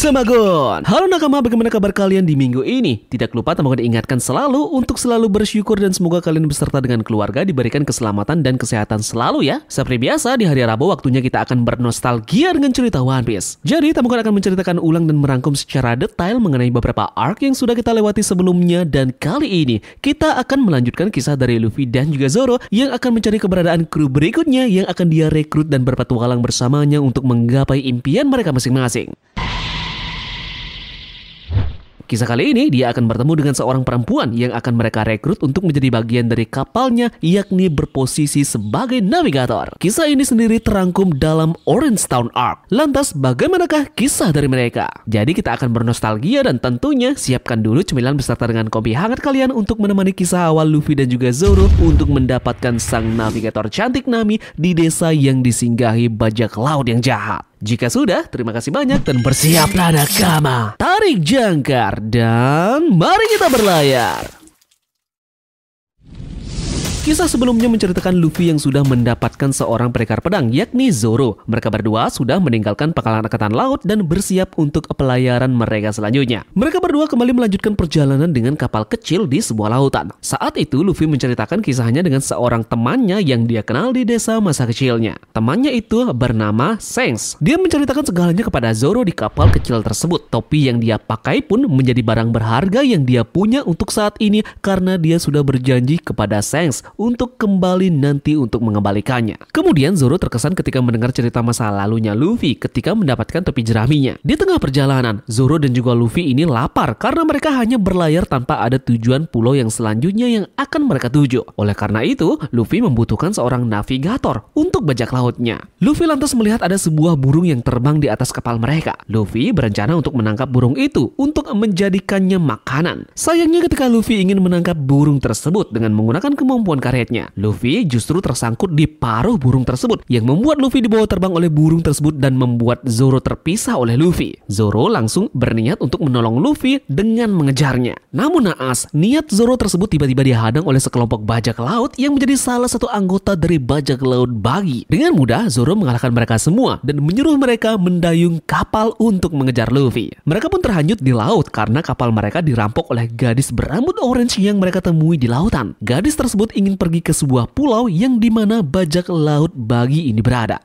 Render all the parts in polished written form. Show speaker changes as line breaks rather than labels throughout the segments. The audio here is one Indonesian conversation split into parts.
Tamagon. Halo nakama, bagaimana kabar kalian di minggu ini? Tidak lupa Tamagon ingatkan selalu untuk selalu bersyukur dan semoga kalian beserta dengan keluarga diberikan keselamatan dan kesehatan selalu ya. Seperti biasa di hari Rabu waktunya kita akan bernostalgia dengan cerita One Piece. Jadi Tamagon akan menceritakan ulang dan merangkum secara detail mengenai beberapa arc yang sudah kita lewati sebelumnya, dan kali ini kita akan melanjutkan kisah dari Luffy dan juga Zoro yang akan mencari keberadaan kru berikutnya yang akan dia rekrut dan berpetualang bersamanya untuk menggapai impian mereka masing-masing. Kisah kali ini dia akan bertemu dengan seorang perempuan yang akan mereka rekrut untuk menjadi bagian dari kapalnya, yakni berposisi sebagai navigator. Kisah ini sendiri terangkum dalam Orange Town Arc. Lantas bagaimanakah kisah dari mereka? Jadi kita akan bernostalgia dan tentunya siapkan dulu cemilan beserta dengan kopi hangat kalian untuk menemani kisah awal Luffy dan juga Zoro untuk mendapatkan sang navigator cantik Nami di desa yang disinggahi bajak laut yang jahat. Jika sudah, terima kasih banyak dan bersiaplah nakama. Tarik jangkar dan mari kita berlayar. Kisah sebelumnya menceritakan Luffy yang sudah mendapatkan seorang pelekar pedang, yakni Zoro. Mereka berdua sudah meninggalkan pangkalan angkatan laut dan bersiap untuk pelayaran mereka selanjutnya. Mereka berdua kembali melanjutkan perjalanan dengan kapal kecil di sebuah lautan. Saat itu Luffy menceritakan kisahnya dengan seorang temannya yang dia kenal di desa masa kecilnya. Temannya itu bernama Shanks. Dia menceritakan segalanya kepada Zoro di kapal kecil tersebut. Topi yang dia pakai pun menjadi barang berharga yang dia punya untuk saat ini karena dia sudah berjanji kepada Shanks untuk kembali nanti untuk mengembalikannya. Kemudian Zoro terkesan ketika mendengar cerita masa lalunya Luffy ketika mendapatkan topi jeraminya. Di tengah perjalanan, Zoro dan juga Luffy ini lapar karena mereka hanya berlayar tanpa ada tujuan pulau yang selanjutnya yang akan mereka tuju. Oleh karena itu, Luffy membutuhkan seorang navigator untuk bajak lautnya. Luffy lantas melihat ada sebuah burung yang terbang di atas kapal mereka. Luffy berencana untuk menangkap burung itu untuk menjadikannya makanan. Sayangnya ketika Luffy ingin menangkap burung tersebut dengan menggunakan kemampuan karetnya, Luffy justru tersangkut di paruh burung tersebut yang membuat Luffy dibawa terbang oleh burung tersebut dan membuat Zoro terpisah oleh Luffy. Zoro langsung berniat untuk menolong Luffy dengan mengejarnya. Namun naas, niat Zoro tersebut tiba-tiba dihadang oleh sekelompok bajak laut yang menjadi salah satu anggota dari bajak laut Buggy. Dengan mudah Zoro mengalahkan mereka semua dan menyuruh mereka mendayung kapal untuk mengejar Luffy. Mereka pun terhanyut di laut karena kapal mereka dirampok oleh gadis berambut orange yang mereka temui di lautan. Gadis tersebut ingin pergi ke sebuah pulau yang dimana bajak laut Buggy ini berada.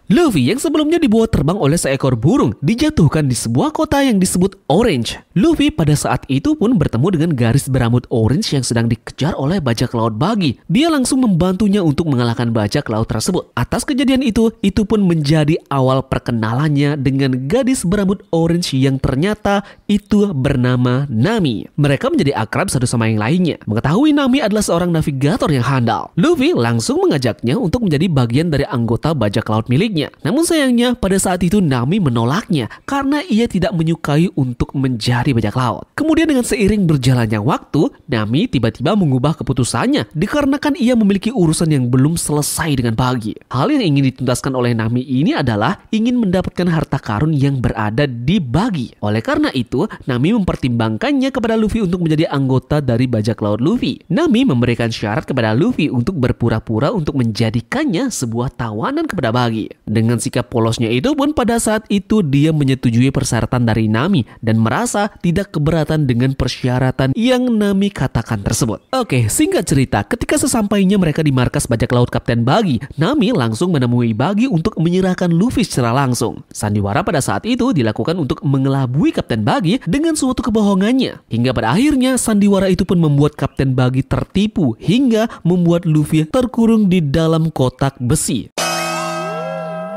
Luffy yang sebelumnya dibawa terbang oleh seekor burung dijatuhkan di sebuah kota yang disebut Orange. Luffy pada saat itu pun bertemu dengan garis berambut orange yang sedang dikejar oleh bajak laut Buggy. Dia langsung membantunya untuk mengalahkan bajak laut tersebut. Atas kejadian itu pun menjadi awal perkenalannya dengan gadis berambut orange yang ternyata itu bernama Nami. Mereka menjadi akrab satu sama yang lainnya. Mengetahui Nami adalah seorang navigator yang handal, Luffy langsung mengajaknya untuk menjadi bagian dari anggota bajak laut miliknya. Namun sayangnya pada saat itu Nami menolaknya karena ia tidak menyukai untuk menjadi bajak laut. Kemudian dengan seiring berjalannya waktu, Nami tiba-tiba mengubah keputusannya dikarenakan ia memiliki urusan yang belum selesai dengan Buggy. Hal yang ingin dituntaskan oleh Nami ini adalah ingin mendapatkan harta karun yang berada di Buggy. Oleh karena itu, Nami mempertimbangkannya kepada Luffy untuk menjadi anggota dari bajak laut Luffy. Nami memberikan syarat kepada Luffy untuk berpura-pura untuk menjadikannya sebuah tawanan kepada Buggy. Dengan sikap polosnya itu pun pada saat itu dia menyetujui persyaratan dari Nami dan merasa tidak keberatan dengan persyaratan yang Nami katakan tersebut. Oke, singkat cerita, ketika sesampainya mereka di markas bajak laut Kapten Buggy, Nami langsung menemui Buggy untuk menyerahkan Luffy secara langsung. Sandiwara pada saat itu dilakukan untuk mengelabui Kapten Buggy dengan suatu kebohongannya. Hingga pada akhirnya sandiwara itu pun membuat Kapten Buggy tertipu hingga membuat Luffy terkurung di dalam kotak besi.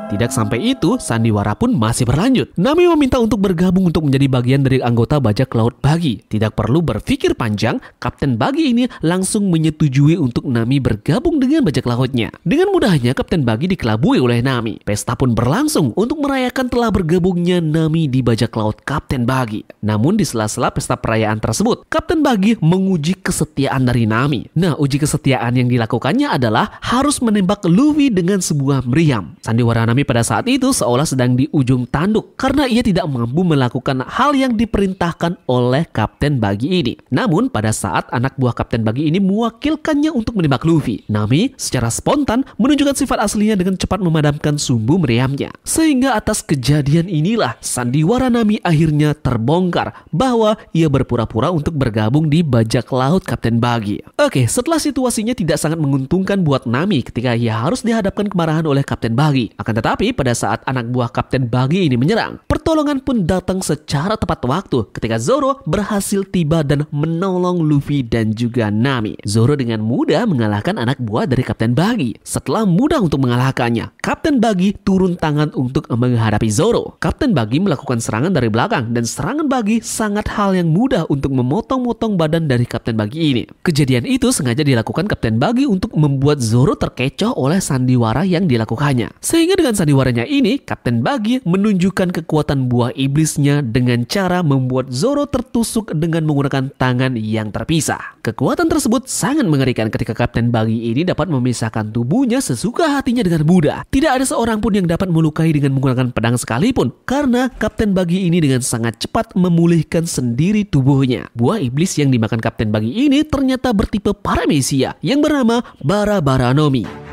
Tidak sampai itu, sandiwara pun masih berlanjut. Nami meminta untuk bergabung untuk menjadi bagian dari anggota bajak laut Buggy. Tidak perlu berpikir panjang, Kapten Buggy ini langsung menyetujui untuk Nami bergabung dengan bajak lautnya. Dengan mudahnya Kapten Buggy dikelabui oleh Nami. Pesta pun berlangsung untuk merayakan telah bergabungnya Nami di bajak laut Kapten Buggy. Namun di sela-sela pesta perayaan tersebut, Kapten Buggy menguji kesetiaan dari Nami. Nah, uji kesetiaan yang dilakukannya adalah harus menembak Luffy dengan sebuah meriam. Sandiwara Nami Nami pada saat itu seolah sedang di ujung tanduk karena ia tidak mampu melakukan hal yang diperintahkan oleh Kapten Buggy ini. Namun pada saat anak buah Kapten Buggy ini mewakilkannya untuk menembak Luffy, Nami secara spontan menunjukkan sifat aslinya dengan cepat memadamkan sumbu meriamnya. Sehingga atas kejadian inilah sandiwara Nami akhirnya terbongkar bahwa ia berpura-pura untuk bergabung di bajak laut Kapten Buggy. Oke, setelah situasinya tidak sangat menguntungkan buat Nami ketika ia harus dihadapkan kemarahan oleh Kapten Buggy. Akan tetapi pada saat anak buah Kapten Buggy ini menyerang, pertolongan pun datang secara tepat waktu ketika Zoro berhasil tiba dan menolong Luffy dan juga Nami. Zoro dengan mudah mengalahkan anak buah dari Kapten Buggy. Setelah mudah untuk mengalahkannya, Kapten Buggy turun tangan untuk menghadapi Zoro. Kapten Buggy melakukan serangan dari belakang dan serangan Buggy sangat hal yang mudah untuk memotong-motong badan dari Kapten Buggy ini. Kejadian itu sengaja dilakukan Kapten Buggy untuk membuat Zoro terkecoh oleh sandiwara yang dilakukannya. Sehingga dengan sandiwaranya ini, Kapten Buggy menunjukkan kekuatan buah iblisnya dengan cara membuat Zoro tertusuk dengan menggunakan tangan yang terpisah. Kekuatan tersebut sangat mengerikan ketika Kapten Buggy ini dapat memisahkan tubuhnya sesuka hatinya dengan mudah. Tidak ada seorang pun yang dapat melukai dengan menggunakan pedang sekalipun karena Kapten Buggy ini dengan sangat cepat memulihkan sendiri tubuhnya. Buah iblis yang dimakan Kapten Buggy ini ternyata bertipe paramecia yang bernama Barabaranomi.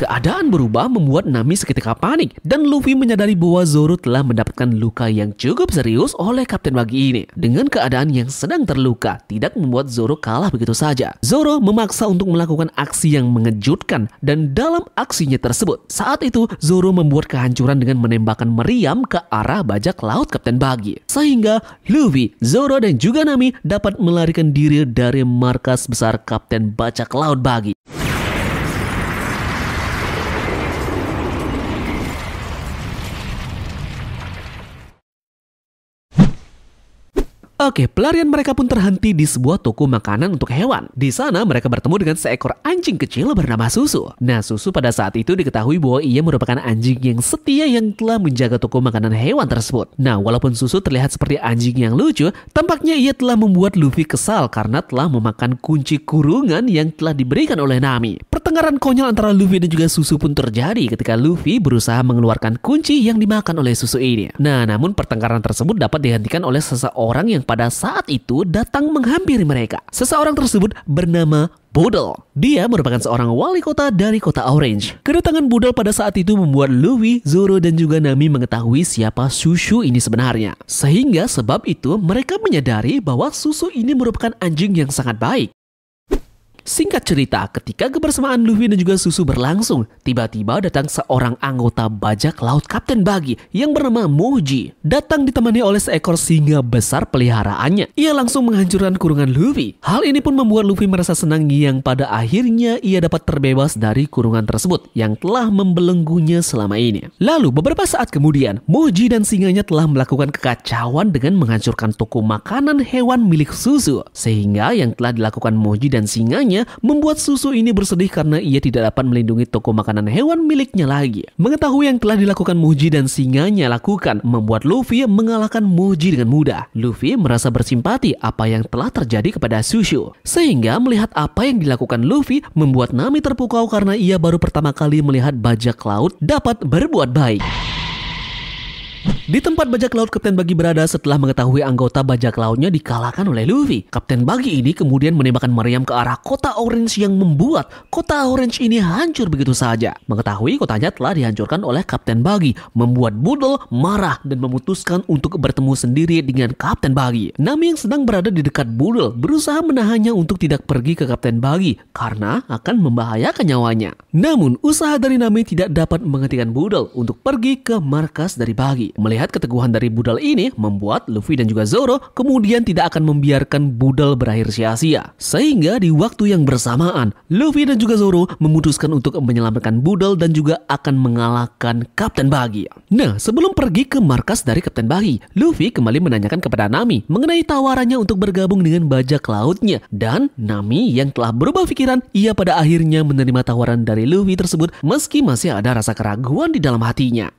Keadaan berubah membuat Nami seketika panik dan Luffy menyadari bahwa Zoro telah mendapatkan luka yang cukup serius oleh Kapten Buggy ini. Dengan keadaan yang sedang terluka tidak membuat Zoro kalah begitu saja. Zoro memaksa untuk melakukan aksi yang mengejutkan dan dalam aksinya tersebut saat itu Zoro membuat kehancuran dengan menembakkan meriam ke arah bajak laut Kapten Buggy. Sehingga Luffy, Zoro dan juga Nami dapat melarikan diri dari markas besar Kapten Bajak Laut Buggy. Oke, pelarian mereka pun terhenti di sebuah toko makanan untuk hewan. Di sana mereka bertemu dengan seekor anjing kecil bernama Susu. Nah, Susu pada saat itu diketahui bahwa ia merupakan anjing yang setia yang telah menjaga toko makanan hewan tersebut. Nah, walaupun Susu terlihat seperti anjing yang lucu, tampaknya ia telah membuat Luffy kesal karena telah memakan kunci kurungan yang telah diberikan oleh Nami. Pertengkaran konyol antara Luffy dan juga Susu pun terjadi ketika Luffy berusaha mengeluarkan kunci yang dimakan oleh Susu ini. Nah, namun pertengkaran tersebut dapat dihentikan oleh seseorang yang pada saat itu datang menghampiri mereka. Seseorang tersebut bernama Boodle. Dia merupakan seorang wali kota dari kota Orange. Kedatangan Boodle pada saat itu membuat Luffy, Zoro dan juga Nami mengetahui siapa Susu ini sebenarnya. Sehingga sebab itu mereka menyadari bahwa Susu ini merupakan anjing yang sangat baik. Singkat cerita, ketika kebersamaan Luffy dan juga Susu berlangsung, tiba-tiba datang seorang anggota bajak laut Kapten Buggy yang bernama Moji. Datang ditemani oleh seekor singa besar peliharaannya. Ia langsung menghancurkan kurungan Luffy. Hal ini pun membuat Luffy merasa senang yang pada akhirnya ia dapat terbebas dari kurungan tersebut yang telah membelenggunya selama ini. Lalu beberapa saat kemudian, Moji dan singanya telah melakukan kekacauan dengan menghancurkan toko makanan hewan milik Susu. Sehingga yang telah dilakukan Moji dan singanya membuat Susu ini bersedih karena ia tidak dapat melindungi toko makanan hewan miliknya lagi. Mengetahui yang telah dilakukan Moji dan singanya lakukan membuat Luffy mengalahkan Moji dengan mudah. Luffy merasa bersimpati apa yang telah terjadi kepada Susu. Sehingga melihat apa yang dilakukan Luffy membuat Nami terpukau karena ia baru pertama kali melihat bajak laut dapat berbuat baik. Di tempat bajak laut Kapten Buggy berada setelah mengetahui anggota bajak lautnya dikalahkan oleh Luffy, Kapten Buggy ini kemudian menembakkan meriam ke arah kota Orange yang membuat kota Orange ini hancur begitu saja. Mengetahui kotanya telah dihancurkan oleh Kapten Buggy, membuat Boodle marah dan memutuskan untuk bertemu sendiri dengan Kapten Buggy. Nami yang sedang berada di dekat Boodle berusaha menahannya untuk tidak pergi ke Kapten Buggy karena akan membahayakan nyawanya. Namun usaha dari Nami tidak dapat menghentikan Boodle untuk pergi ke markas dari Buggy. Melihat keteguhan dari Boodle ini membuat Luffy dan juga Zoro kemudian tidak akan membiarkan Boodle berakhir sia-sia. Sehingga di waktu yang bersamaan, Luffy dan juga Zoro memutuskan untuk menyelamatkan Boodle dan juga akan mengalahkan Kapten Buggy. Nah, sebelum pergi ke markas dari Kapten Buggy, Luffy kembali menanyakan kepada Nami mengenai tawarannya untuk bergabung dengan bajak lautnya. Dan Nami yang telah berubah pikiran, ia pada akhirnya menerima tawaran dari Luffy tersebut meski masih ada rasa keraguan di dalam hatinya.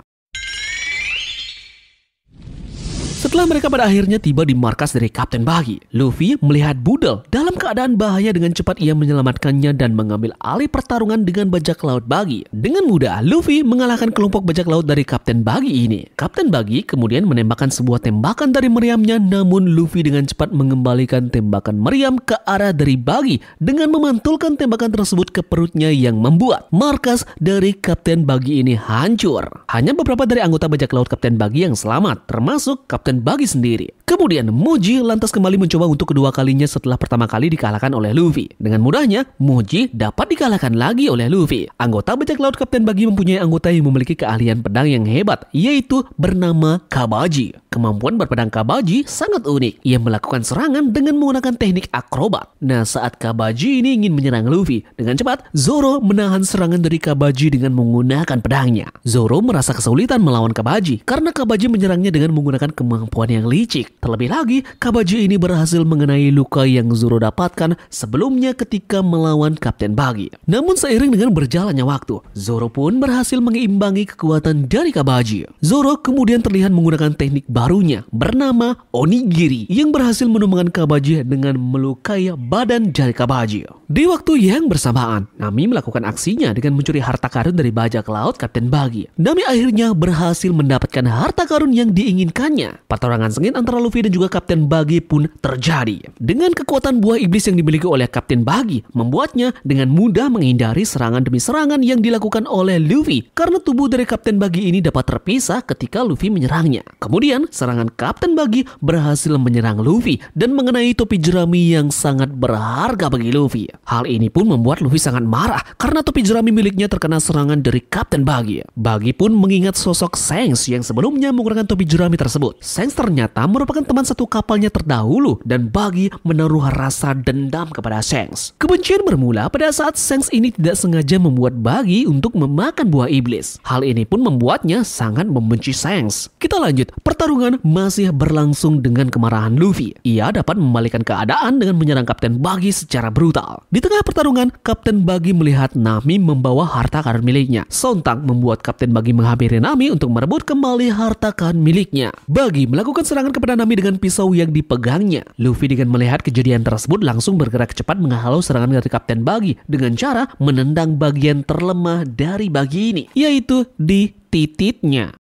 Setelah mereka pada akhirnya tiba di markas dari Kapten Buggy, Luffy melihat Budel dalam keadaan bahaya. Dengan cepat ia menyelamatkannya dan mengambil alih pertarungan dengan bajak laut Buggy. Dengan mudah, Luffy mengalahkan kelompok bajak laut dari Kapten Buggy ini. Kapten Buggy kemudian menembakkan sebuah tembakan dari meriamnya, namun Luffy dengan cepat mengembalikan tembakan meriam ke arah dari Buggy dengan memantulkan tembakan tersebut ke perutnya yang membuat markas dari Kapten Buggy ini hancur. Hanya beberapa dari anggota bajak laut Kapten Buggy yang selamat, termasuk Kapten Buggy sendiri. Kemudian Moji lantas kembali mencoba untuk kedua kalinya setelah pertama kali dikalahkan oleh Luffy. Dengan mudahnya, Moji dapat dikalahkan lagi oleh Luffy. Anggota bajak laut Kapten Buggy mempunyai anggota yang memiliki keahlian pedang yang hebat, yaitu bernama Kabaji. Kemampuan berpedang Kabaji sangat unik. Ia melakukan serangan dengan menggunakan teknik akrobat. Nah, saat Kabaji ini ingin menyerang Luffy, dengan cepat Zoro menahan serangan dari Kabaji dengan menggunakan pedangnya. Zoro merasa kesulitan melawan Kabaji karena Kabaji menyerangnya dengan menggunakan kemampuan yang licik. Terlebih lagi, Kabaji ini berhasil mengenai luka yang Zoro dapatkan sebelumnya ketika melawan Kapten Buggy. Namun seiring dengan berjalannya waktu, Zoro pun berhasil mengeimbangi kekuatan dari Kabaji. Zoro kemudian terlihat menggunakan teknik barunya bernama Onigiri yang berhasil menumbangkan Kabaji dengan melukai badan dari Kabaji. Di waktu yang bersamaan, Nami melakukan aksinya dengan mencuri harta karun dari bajak laut Kapten Buggy. Nami akhirnya berhasil mendapatkan harta karun yang diinginkannya. Pertarungan sengit antara Luffy dan juga Kapten Buggy pun terjadi. Dengan kekuatan buah iblis yang dimiliki oleh Kapten Buggy, membuatnya dengan mudah menghindari serangan demi serangan yang dilakukan oleh Luffy karena tubuh dari Kapten Buggy ini dapat terpisah ketika Luffy menyerangnya. Kemudian, serangan Kapten Buggy berhasil menyerang Luffy dan mengenai topi jerami yang sangat berharga bagi Luffy. Hal ini pun membuat Luffy sangat marah karena topi jerami miliknya terkena serangan dari Kapten Buggy. Buggy pun mengingat sosok Shanks yang sebelumnya menggunakan topi jerami tersebut. Shanks ternyata merupakan teman satu kapalnya terdahulu dan Buggy menaruh rasa dendam kepada Shanks. Kebencian bermula pada saat Shanks ini tidak sengaja membuat Buggy untuk memakan buah iblis. Hal ini pun membuatnya sangat membenci Shanks. Kita lanjut. Pertarungan masih berlangsung dengan kemarahan Luffy. Ia dapat membalikkan keadaan dengan menyerang Kapten Buggy secara brutal. Di tengah pertarungan, Kapten Buggy melihat Nami membawa harta karun miliknya. Sontak membuat Kapten Buggy menghampiri Nami untuk merebut kembali harta karun miliknya. Buggy melakukan serangan kepada Nami dengan pisau yang dipegangnya. Luffy dengan melihat kejadian tersebut langsung bergerak cepat menghalau serangan dari Kapten Buggy dengan cara menendang bagian terlemah dari Buggy ini, yaitu di titiknya.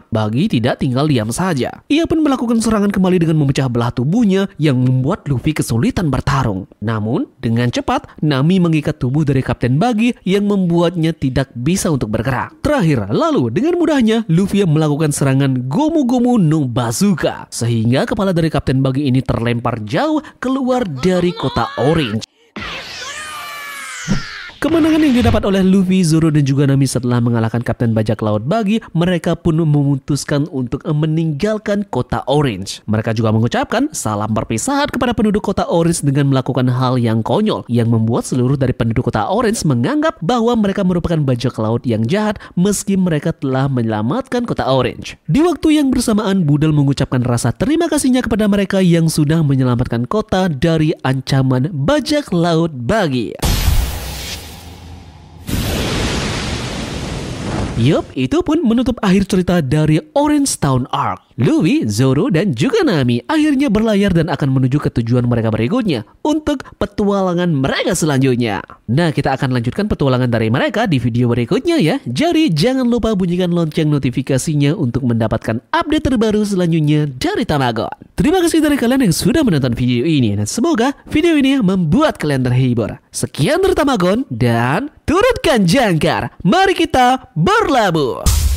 Buggy tidak tinggal diam saja. Ia pun melakukan serangan kembali dengan memecah belah tubuhnya yang membuat Luffy kesulitan bertarung. Namun, dengan cepat, Nami mengikat tubuh dari Kapten Buggy yang membuatnya tidak bisa untuk bergerak. Terakhir, lalu dengan mudahnya, Luffy melakukan serangan Gomu Gomu no Bazooka, sehingga kepala dari Kapten Buggy ini terlempar jauh keluar dari kota Orange. Kemenangan yang didapat oleh Luffy, Zoro dan juga Nami setelah mengalahkan Kapten Bajak Laut Buggy, mereka pun memutuskan untuk meninggalkan kota Orange. Mereka juga mengucapkan salam perpisahan kepada penduduk kota Orange dengan melakukan hal yang konyol yang membuat seluruh dari penduduk kota Orange menganggap bahwa mereka merupakan bajak laut yang jahat meski mereka telah menyelamatkan kota Orange. Di waktu yang bersamaan, Budel mengucapkan rasa terima kasihnya kepada mereka yang sudah menyelamatkan kota dari ancaman bajak laut Buggy. Yup, itu pun menutup akhir cerita dari Orange Town Arc. Luffy, Zoro, dan juga Nami akhirnya berlayar dan akan menuju ke tujuan mereka berikutnya untuk petualangan mereka selanjutnya. Nah, kita akan lanjutkan petualangan dari mereka di video berikutnya ya. Jadi jangan lupa bunyikan lonceng notifikasinya untuk mendapatkan update terbaru selanjutnya dari Tamagon. Terima kasih dari kalian yang sudah menonton video ini dan semoga video ini membuat kalian terhibur. Sekian dari Tamagon dan turutkan jangkar. Mari kita berlabuh.